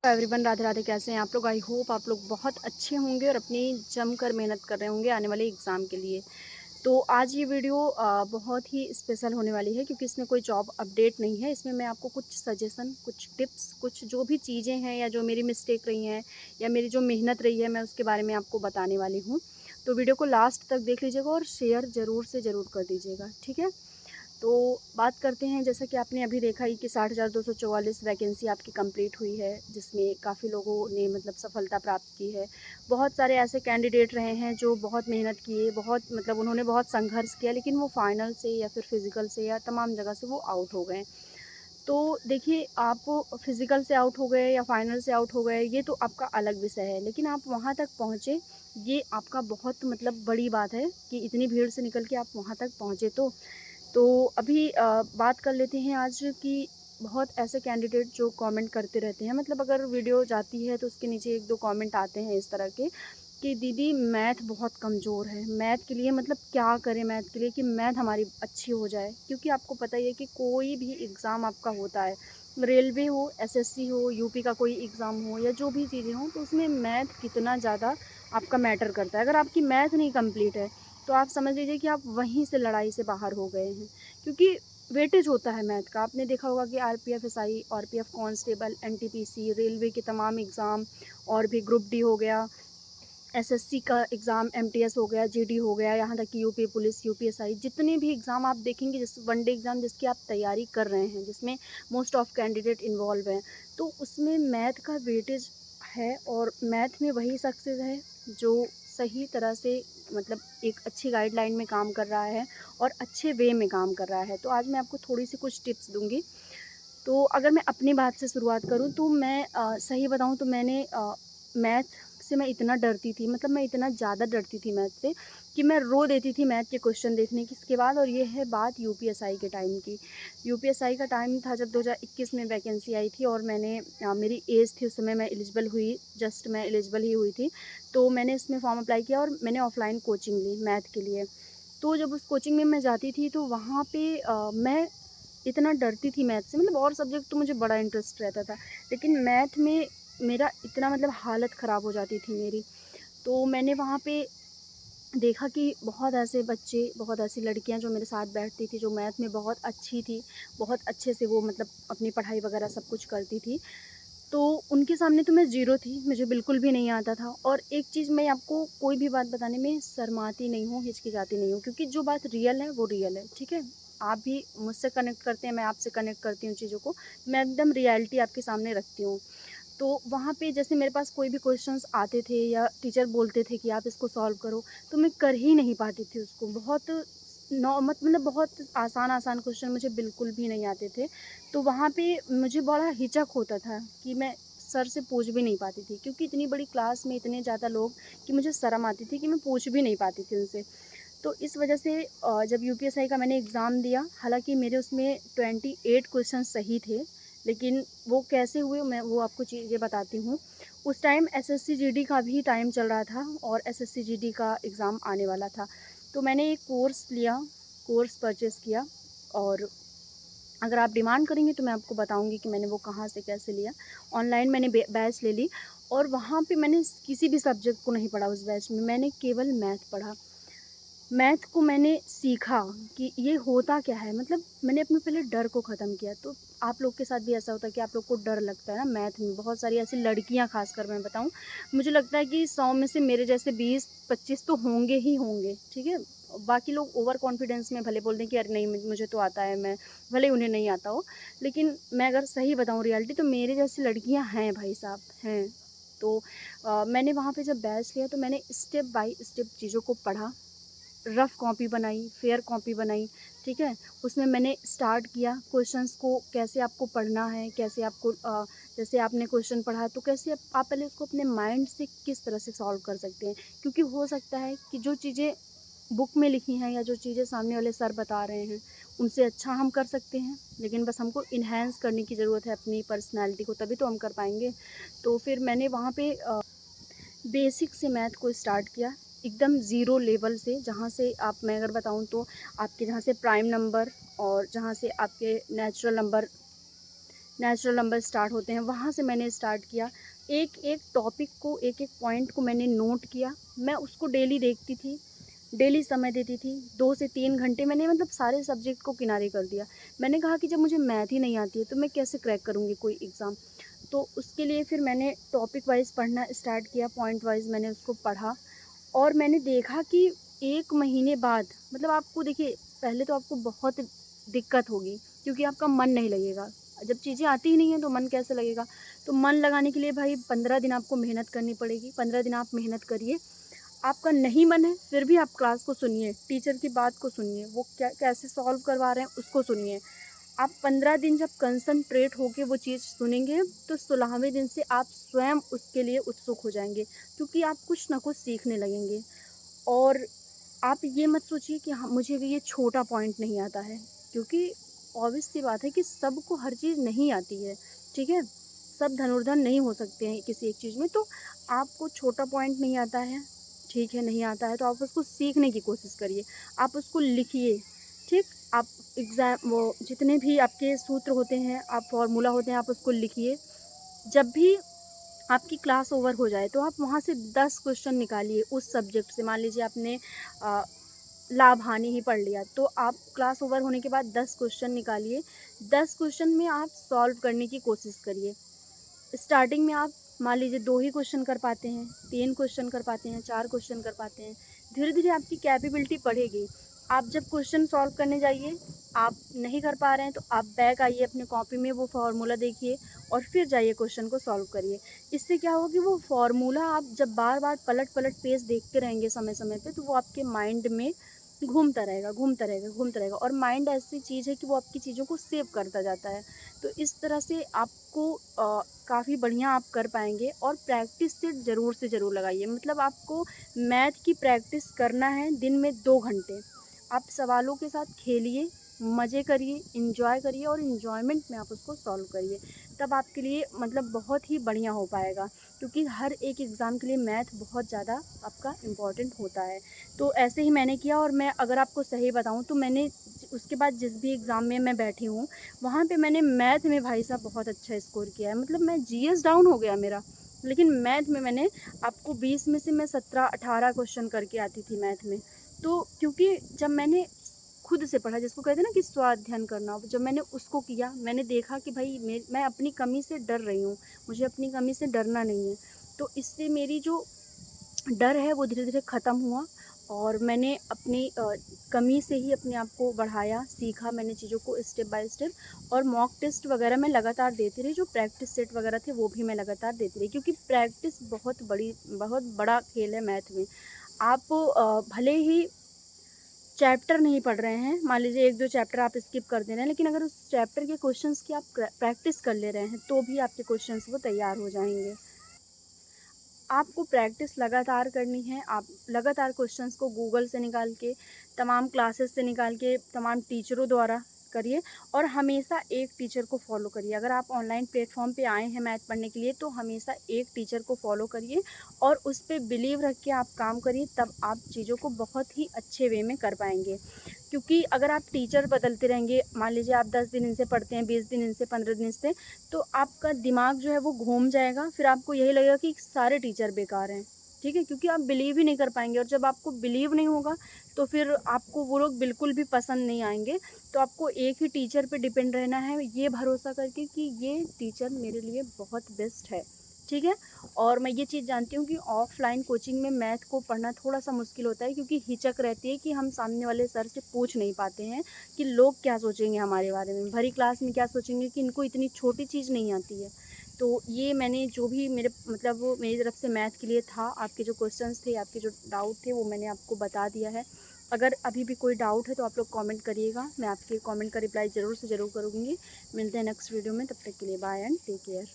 Everyone, Radhe Radhe. कैसे हैं आप लोग? आई होप आप लोग बहुत अच्छे होंगे और अपनी जमकर मेहनत कर रहे होंगे आने वाले एग्ज़ाम के लिए। तो आज ये वीडियो बहुत ही स्पेशल होने वाली है क्योंकि इसमें कोई जॉब अपडेट नहीं है। इसमें मैं आपको कुछ सजेशन, कुछ टिप्स, कुछ जो भी चीज़ें हैं या जो मेरी मिस्टेक रही हैं या मेरी जो मेहनत रही है, मैं उसके बारे में आपको बताने वाली हूँ। तो वीडियो को लास्ट तक देख लीजिएगा और शेयर ज़रूर से ज़रूर कर दीजिएगा, ठीक है? तो बात करते हैं, जैसा कि आपने अभी देखा ही कि 60,244 वैकेंसी आपकी कंप्लीट हुई है, जिसमें काफ़ी लोगों ने मतलब सफलता प्राप्त की है। बहुत सारे ऐसे कैंडिडेट रहे हैं जो बहुत मेहनत किए, बहुत मतलब उन्होंने बहुत संघर्ष किया, लेकिन वो फाइनल से या फिर फिज़िकल से या तमाम जगह से वो आउट हो गए। तो देखिए, आप फिज़िकल से आउट हो गए या फाइनल से आउट हो गए, ये तो आपका अलग विषय है, लेकिन आप वहाँ तक पहुँचे, ये आपका बहुत मतलब बड़ी बात है कि इतनी भीड़ से निकल के आप वहाँ तक पहुँचे। तो अभी बात कर लेते हैं आज कि बहुत ऐसे कैंडिडेट जो कमेंट करते रहते हैं, मतलब अगर वीडियो जाती है तो उसके नीचे 1-2 कमेंट आते हैं इस तरह के कि दीदी मैथ बहुत कमज़ोर है, मैथ के लिए मतलब क्या करें मैथ के लिए कि मैथ हमारी अच्छी हो जाए। क्योंकि आपको पता ही है कि कोई भी एग्ज़ाम आपका होता है, रेलवे हो, एसएससी हो, यूपी का कोई एग्ज़ाम हो या जो भी चीज़ें हों, तो उसमें मैथ कितना ज़्यादा आपका मैटर करता है। अगर आपकी मैथ नहीं कंप्लीट है तो आप समझ लीजिए कि आप वहीं से लड़ाई से बाहर हो गए हैं। क्योंकि वेटेज होता है मैथ का। आपने देखा होगा कि RPF SI, RPF constable, NTPC, railway के तमाम एग्ज़ाम और भी ग्रुप डी हो गया, एसएससी का एग्ज़ाम, एमटीएस हो गया, जीडी हो गया, यहाँ तक कि यूपी पुलिस, यूपीएसआई, जितने भी एग्ज़ाम आप देखेंगे, जिस वनडे एग्ज़ाम जिसकी आप तैयारी कर रहे हैं, जिसमें मोस्ट ऑफ कैंडिडेट इन्वॉल्व हैं, तो उसमें मैथ का वेटेज है और मैथ में वही सक्सेस है जो सही तरह से मतलब एक अच्छी गाइडलाइन में काम कर रहा है और अच्छे वे में काम कर रहा है। तो आज मैं आपको थोड़ी-सी कुछ टिप्स दूँगी। तो अगर मैं अपनी बात से शुरुआत करूँ तो मैं सही बताऊँ तो मैंने मैथ से मैं इतना डरती थी, मतलब मैं इतना ज़्यादा डरती थी मैथ से कि मैं रो देती थी मैथ के क्वेश्चन देखने की इसके बाद। और ये है बात यूपीएसआई के टाइम की। यूपीएसआई का टाइम था जब 2021 में वैकेंसी आई थी और मैंने मेरी एज थी उस समय, मैं एलिजिबल हुई, जस्ट मैं एलिजिबल ही हुई थी। तो मैंने उसमें फॉर्म अप्लाई किया और मैंने ऑफ़लाइन कोचिंग ली मैथ के लिए। तो जब उस कोचिंग में मैं जाती थी तो वहाँ पे मैं इतना डरती थी मैथ से, मतलब और सब्जेक्ट तो मुझे बड़ा इंटरेस्ट रहता था, लेकिन मैथ में मेरा इतना मतलब हालत ख़राब हो जाती थी मेरी। तो मैंने वहाँ पे देखा कि बहुत ऐसे बच्चे, बहुत ऐसी लड़कियाँ जो मेरे साथ बैठती थी, जो मैथ में बहुत अच्छी थी, बहुत अच्छे से वो मतलब अपनी पढ़ाई वगैरह सब कुछ करती थी। तो उनके सामने तो मैं ज़ीरो थी, मुझे बिल्कुल भी नहीं आता था। और एक चीज़, मैं आपको कोई भी बात बताने में शर्माती नहीं हूँ, हिचकिचाती नहीं हूँ, क्योंकि जो बात रियल है वो रियल है, ठीक है? आप भी मुझसे कनेक्ट करते हैं, मैं आपसे कनेक्ट करती हूँ चीज़ों को, मैं एकदम रियलिटी आपके सामने रखती हूँ। तो वहाँ पे जैसे मेरे पास कोई भी क्वेश्चंस आते थे या टीचर बोलते थे कि आप इसको सॉल्व करो, तो मैं कर ही नहीं पाती थी उसको। बहुत मतलब बहुत आसान-आसान क्वेश्चन मुझे बिल्कुल भी नहीं आते थे। तो वहाँ पे मुझे बड़ा हिचक होता था कि मैं सर से पूछ भी नहीं पाती थी, क्योंकि इतनी बड़ी क्लास में इतने ज़्यादा लोग कि मुझे शर्म आती थी कि मैं पूछ भी नहीं पाती थी उनसे। तो इस वजह से जब यूपीएसआई का मैंने एग्ज़ाम दिया, हालाँकि मेरे उसमें 28 क्वेश्चन सही थे, लेकिन वो कैसे हुए मैं वो आपको चीज़ें बताती हूँ। उस टाइम एसएससी जीडी का भी टाइम चल रहा था और एसएससी जीडी का एग्ज़ाम आने वाला था। तो मैंने एक कोर्स लिया, कोर्स परचेज़ किया। और अगर आप डिमांड करेंगे तो मैं आपको बताऊँगी कि मैंने वो कहाँ से कैसे लिया। ऑनलाइन मैंने बैच ले ली और वहाँ पे मैंने किसी भी सब्जेक्ट को नहीं पढ़ा उस बैच में, मैंने केवल मैथ पढ़ा। मैथ को मैंने सीखा कि ये होता क्या है, मतलब मैंने अपने पहले डर को ख़त्म किया। तो आप लोग के साथ भी ऐसा होता है कि आप लोग को डर लगता है ना मैथ में। बहुत सारी ऐसी लड़कियां, खासकर मैं बताऊं, मुझे लगता है कि 100 में से मेरे जैसे 20-25 तो होंगे ही होंगे, ठीक है? बाकी लोग ओवर कॉन्फिडेंस में भले बोल दें कि अरे नहीं मुझे तो आता है, मैं भले उन्हें नहीं आता हो, लेकिन मैं अगर सही बताऊं रियलिटी, तो मेरे जैसी लड़कियां हैं भाई साहब, हैं। तो मैंने वहाँ पे जब बैच लिया तो मैंने स्टेप बाय स्टेप चीज़ों को पढ़ा, रफ़ कॉपी बनाई, फेयर कॉपी बनाई, ठीक है? उसमें मैंने स्टार्ट किया क्वेश्चंस को कैसे आपको पढ़ना है, कैसे आपको जैसे आपने क्वेश्चन पढ़ा तो कैसे आप पहले उसको अपने माइंड से किस तरह से सॉल्व कर सकते हैं। क्योंकि हो सकता है कि जो चीज़ें बुक में लिखी हैं या जो चीज़ें सामने वाले सर बता रहे हैं, उनसे अच्छा हम कर सकते हैं, लेकिन बस हमको एनहांस करने की ज़रूरत है अपनी पर्सनैलिटी को, तभी तो हम कर पाएँगे। तो फिर मैंने वहाँ पे बेसिक से मैथ को स्टार्ट किया, एकदम ज़ीरो लेवल से, जहाँ से आप, मैं अगर बताऊँ तो आपके जहाँ से प्राइम नंबर और जहाँ से आपके natural number natural number start होते हैं, वहाँ से मैंने स्टार्ट किया। एक-एक टॉपिक को, एक-एक पॉइंट को मैंने नोट किया। मैं उसको डेली देखती थी, डेली समय देती थी। 2 से 3 घंटे मैंने मतलब सारे सब्जेक्ट को किनारे कर दिया। मैंने कहा कि जब मुझे मैथ ही नहीं आती है, तो मैं कैसे क्रैक करूँगी कोई एग्ज़ाम? तो उसके लिए फिर मैंने टॉपिक वाइज़ पढ़ना स्टार्ट किया, पॉइंट वाइज़ मैंने उसको पढ़ा और मैंने देखा कि 1 महीने बाद मतलब आपको देखिए, पहले तो आपको बहुत दिक्कत होगी क्योंकि आपका मन नहीं लगेगा। जब चीज़ें आती ही नहीं हैं तो मन कैसे लगेगा? तो मन लगाने के लिए भाई 15 दिन आपको मेहनत करनी पड़ेगी। 15 दिन आप मेहनत करिए। आपका नहीं मन है फिर भी आप क्लास को सुनिए, टीचर की बात को सुनिए, वो क्या कैसे सॉल्व करवा रहे हैं उसको सुनिए। आप 15 दिन जब कंसंट्रेट होके वो चीज़ सुनेंगे, तो 16वें दिन से आप स्वयं उसके लिए उत्सुक हो जाएँगे, क्योंकि आप कुछ ना कुछ सीखने लगेंगे। और आप ये मत सोचिए कि हाँ, मुझे भी ये छोटा पॉइंट नहीं आता है, क्योंकि ऑब्वियस सी बात है कि सबको हर चीज़ नहीं आती है, ठीक है? सब धनुर्धर नहीं हो सकते हैं किसी एक चीज़ में, तो आपको छोटा पॉइंट नहीं आता है, ठीक है, नहीं आता है तो आप उसको सीखने की कोशिश करिए। आप उसको लिखिए, ठीक? आप वो जितने भी आपके सूत्र होते हैं, आप फ़ॉर्मूला होते हैं, आप उसको लिखिए। जब भी आपकी क्लास ओवर हो जाए तो आप वहाँ से 10 क्वेश्चन निकालिए उस सब्जेक्ट से। मान लीजिए आपने अ, लाभ हानि ही पढ़ लिया, तो आप क्लास ओवर होने के बाद 10 क्वेश्चन निकालिए। 10 क्वेश्चन में आप सॉल्व करने की कोशिश करिए। स्टार्टिंग में आप मान लीजिए 2 ही क्वेश्चन कर पाते हैं, 3 क्वेश्चन कर पाते हैं, 4 क्वेश्चन कर पाते हैं। धीरे-धीरे आपकी कैपेबिलिटी बढ़ेगी। आप जब क्वेश्चन सॉल्व करने जाइए, आप नहीं कर पा रहे हैं तो आप बैक आइए अपनी कॉपी में, वो फ़ॉर्मूला देखिए और फिर जाइए क्वेश्चन को सॉल्व करिए। इससे क्या होगा कि वो फ़ॉर्मूला आप जब बार-बार पलट-पलट पेज देखते रहेंगे समय-समय पे, तो वो आपके माइंड में घूमता रहेगा, घूमता रहेगा, घूमता रहेगा और माइंड ऐसी चीज़ है कि वो आपकी चीज़ों को सेव करता जाता है। तो इस तरह से आपको काफ़ी बढ़िया आप कर पाएँगे और प्रैक्टिस सेट ज़रूर से ज़रूर लगाइए। मतलब आपको मैथ की प्रैक्टिस करना है दिन में 2 घंटे। आप सवालों के साथ खेलिए, मज़े करिए, एन्जॉय करिए और एन्जॉयमेंट में आप उसको सॉल्व करिए। तब आपके लिए मतलब बहुत ही बढ़िया हो पाएगा, क्योंकि हर एक एग्ज़ाम के लिए मैथ बहुत ज़्यादा आपका इम्पोर्टेंट होता है। तो ऐसे ही मैंने किया और मैं अगर आपको सही बताऊँ तो मैंने उसके बाद जिस भी एग्ज़ाम में मैं बैठी हूँ, वहाँ पे मैंने मैथ में भाई साहब बहुत अच्छा स्कोर किया है। मतलब मैं जीएस डाउन हो गया मेरा, लेकिन मैथ में मैंने आपको 20 में से मैं 17-18 क्वेश्चन करके आती थी मैथ में। तो क्योंकि जब मैंने खुद से पढ़ा, जिसको कहते हैं ना कि स्वाध्ययन करना, जब मैंने उसको किया, मैंने देखा कि भाई मैं अपनी कमी से डर रही हूँ, मुझे अपनी कमी से डरना नहीं है। तो इससे मेरी जो डर है वो धीरे-धीरे ख़त्म हुआ और मैंने अपनी कमी से ही अपने आप को बढ़ाया, सीखा मैंने चीज़ों को स्टेप बाय स्टेप और मॉक टेस्ट वग़ैरह मैं लगातार देती रही, जो प्रैक्टिस सेट वग़ैरह थे वो भी मैं लगातार देती रही, क्योंकि प्रैक्टिस बहुत बड़ा खेल है मैथ में। आप भले ही चैप्टर नहीं पढ़ रहे हैं, मान लीजिए 1-2 चैप्टर आप स्किप कर दे रहे हैं, लेकिन अगर उस चैप्टर के क्वेश्चंस की आप प्रैक्टिस कर ले रहे हैं, तो भी आपके क्वेश्चंस वो तैयार हो जाएँगे। आपको प्रैक्टिस लगातार करनी है। आप लगातार क्वेश्चंस को गूगल से निकाल के, तमाम क्लासेस से निकाल के, तमाम टीचरों द्वारा करिए और हमेशा एक टीचर को फॉलो करिए। अगर आप ऑनलाइन प्लेटफॉर्म पे आए हैं मैथ पढ़ने के लिए, तो हमेशा एक टीचर को फॉलो करिए और उस पे बिलीव रख के आप काम करिए, तब आप चीज़ों को बहुत ही अच्छे वे में कर पाएंगे। क्योंकि अगर आप टीचर बदलते रहेंगे, मान लीजिए आप 10 दिन इनसे पढ़ते हैं, 20 दिन इनसे, 15 दिन से, तो आपका दिमाग जो है वो घूम जाएगा, फिर आपको यही लगेगा कि सारे टीचर बेकार हैं, ठीक है? क्योंकि आप बिलीव ही नहीं कर पाएँगे और जब आपको बिलीव नहीं होगा, तो फिर आपको वो लोग बिल्कुल भी पसंद नहीं आएँगे। तो आपको एक ही टीचर पे डिपेंड रहना है, ये भरोसा करके कि ये टीचर मेरे लिए बहुत बेस्ट है, ठीक है? और मैं ये चीज़ जानती हूँ कि ऑफ़लाइन कोचिंग में मैथ को पढ़ना थोड़ा-सा मुश्किल होता है, क्योंकि हिचक रहती है कि हम सामने वाले सर से पूछ नहीं पाते हैं कि लोग क्या सोचेंगे हमारे बारे में। भरी क्लास में क्या सोचेंगे कि इनको इतनी छोटी चीज़ नहीं आती है। तो ये मैंने जो भी मेरे मतलब वो मेरी तरफ से मैथ के लिए था, आपके जो क्वेश्चंस थे, आपके जो डाउट थे, वो मैंने आपको बता दिया है। अगर अभी भी कोई डाउट है तो आप लोग कमेंट करिएगा, मैं आपके कमेंट का रिप्लाई ज़रूर से ज़रूर करूँगी। मिलते हैं नेक्स्ट वीडियो में, तब तक के लिए बाय एंड टेक केयर।